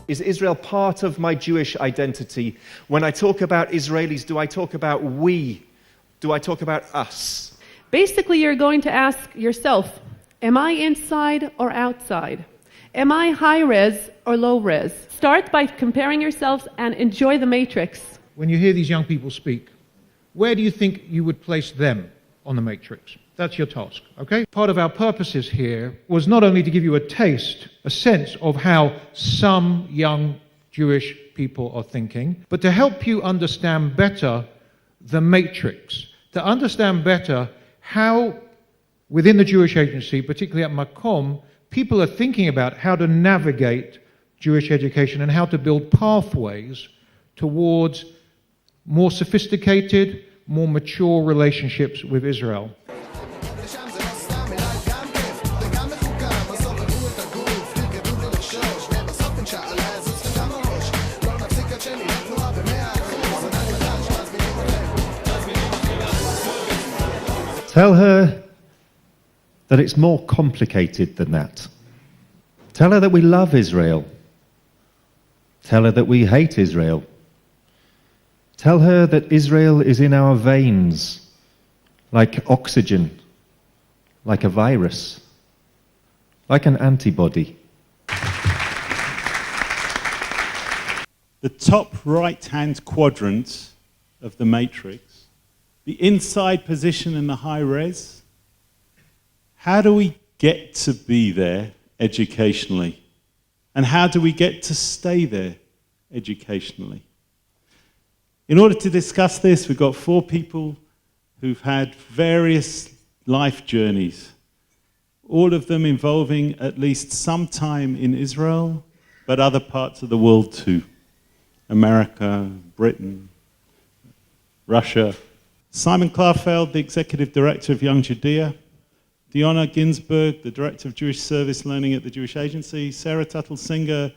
Is Israel part of my Jewish identity? When I talk about Israelis, do I talk about we? Do I talk about us? Basically, you're going to ask yourself, am I inside or outside? Am I high-res or low-res? Start by comparing yourselves and enjoy the matrix. When you hear these young people speak, where do you think you would place them on the matrix? That's your task, okay? Part of our purposes here was not only to give you a taste, a sense of how some young Jewish people are thinking, but to help you understand better the matrix, to understand better how within the Jewish Agency, particularly at Makom, people are thinking about how to navigate Jewish education and how to build pathways towards more sophisticated, more mature relationships with Israel. Tell her that it's more complicated than that. Tell her that we love Israel. Tell her that we hate Israel. Tell her that Israel is in our veins, like oxygen, like a virus, like an antibody. The top right-hand quadrant of the matrix, the inside position in the high res, how do we get to be there educationally? And how do we get to stay there educationally? In order to discuss this, we've got 4 people who've had various life journeys, all of them involving at least some time in Israel, but other parts of the world too. America, Britain, Russia. Simon Klarfeld, the Executive Director of Young Judea. Diona Ginsberg, the Director of Jewish Service Learning at the Jewish Agency. Sarah Tuttle-Singer,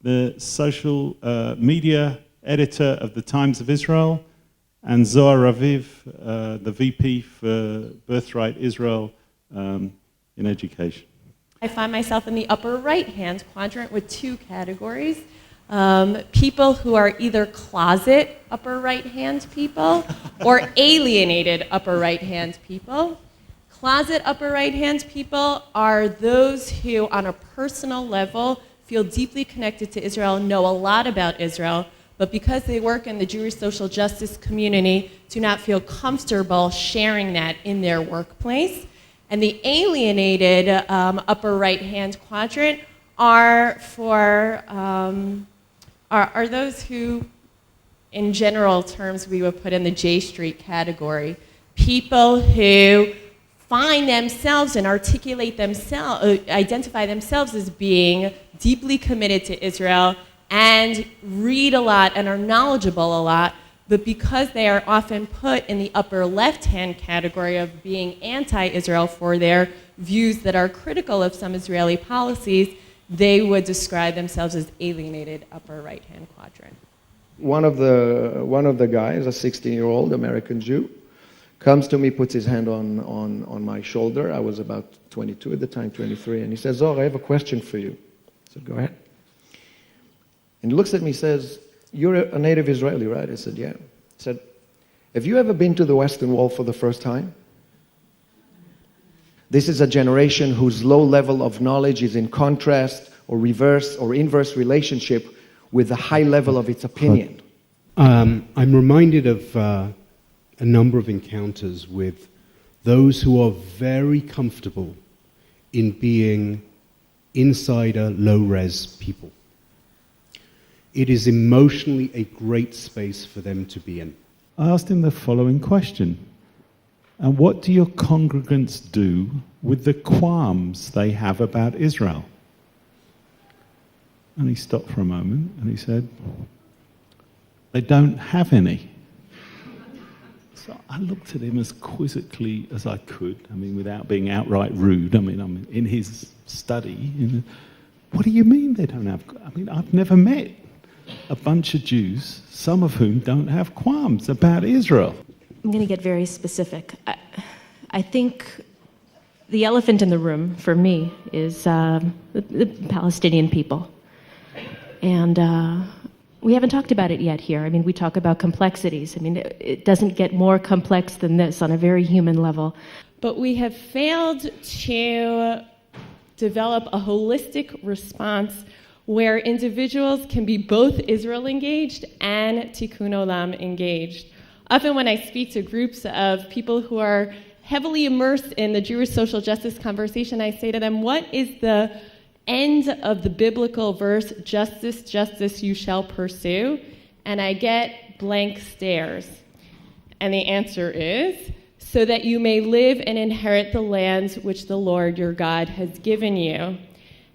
the Social Media Editor of the Times of Israel. And Zohar Raviv, the VP for Birthright Israel in education. I find myself in the upper right-hand quadrant with 2 categories. People who are either closet upper right-hand people or alienated upper right-hand people. Closet upper right-hand people are those who, on a personal level, feel deeply connected to Israel, know a lot about Israel, but because they work in the Jewish social justice community, do not feel comfortable sharing that in their workplace. And the alienated upper right-hand quadrant are for are those who, in general terms, we would put in the J Street category. People who find themselves and articulate themselves, identify themselves as being deeply committed to Israel and read a lot and are knowledgeable a lot, but because they are often put in the upper left-hand category of being anti-Israel for their views that are critical of some Israeli policies, they would describe themselves as alienated upper right-hand quadrant. One of the guys, a 16-year-old American Jew, comes to me, puts his hand on my shoulder. I was about 22 at the time, 23, and he says, "Zohar, I have a question for you." I said, "Go ahead." And he looks at me and says, "You're a native Israeli, right?" I said, "Yeah." He said, "Have you ever been to the Western Wall for the first time?" This is a generation whose low level of knowledge is in contrast or reverse or inverse relationship with the high level of its opinion. I'm reminded of a number of encounters with those who are very comfortable in being insider, low-res people. It is emotionally a great space for them to be in. I asked him the following question. And what do your congregants do with the qualms they have about Israel? And he stopped for a moment and he said, they don't have any. So I looked at him as quizzically as I could, without being outright rude. I'm in his study. What do you mean they don't have? I've never met a bunch of Jews, some of whom don't have qualms about Israel. I'm going to get very specific. I think the elephant in the room for me is the Palestinian people. And we haven't talked about it yet here. I mean, we talk about complexities. I mean, it doesn't get more complex than this on a very human level. But we have failed to develop a holistic response where individuals can be both Israel engaged and Tikkun Olam engaged. Often when I speak to groups of people who are heavily immersed in the Jewish social justice conversation, I say to them, what is the end of the biblical verse, justice, justice you shall pursue? And I get blank stares. And the answer is, so that you may live and inherit the lands which the Lord your God has given you.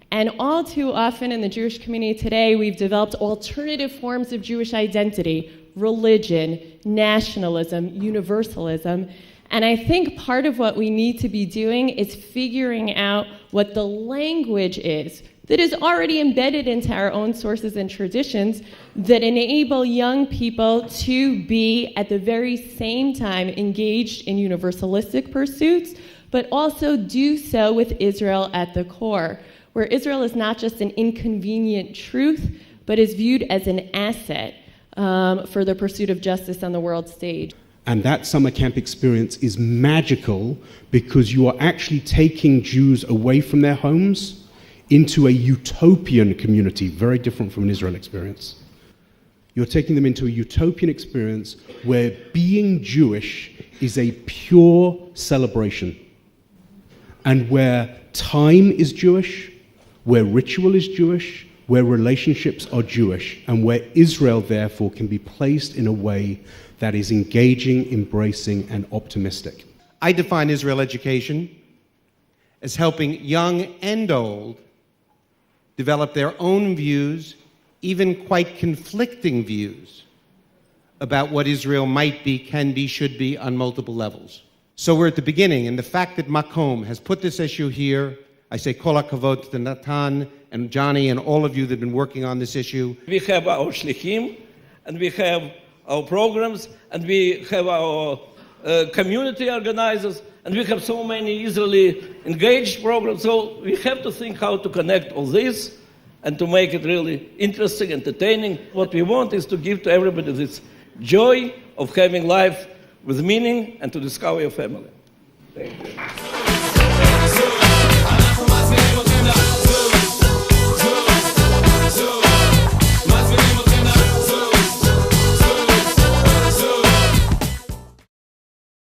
And all too often in the Jewish community today, we've developed alternative forms of Jewish identity, religion, nationalism, universalism. And I think part of what we need to be doing is figuring out what the language is that is already embedded into our own sources and traditions that enable young people to be at the very same time engaged in universalistic pursuits, but also do so with Israel at the core, where Israel is not just an inconvenient truth, but is viewed as an asset for the pursuit of justice on the world stage. And that summer camp experience is magical because you are actually taking Jews away from their homes into a utopian community, very different from an Israel experience. You're taking them into a utopian experience where being Jewish is a pure celebration, and where time is Jewish, where ritual is Jewish, where relationships are Jewish, and where Israel, therefore, can be placed in a way that is engaging, embracing, and optimistic. I define Israel education as helping young and old develop their own views, even quite conflicting views, about what Israel might be, can be, should be on multiple levels. So we're at the beginning, and the fact that Makom has put this issue here, I say kol hakavod to Natan and Johnny and all of you that have been working on this issue. We have our shlichim, and we have our programs, and we have our community organizers, and we have so many Israeli engaged programs. So we have to think how to connect all this and to make it really interesting, entertaining. What we want is to give to everybody this joy of having life with meaning and to discover your family. Thank you.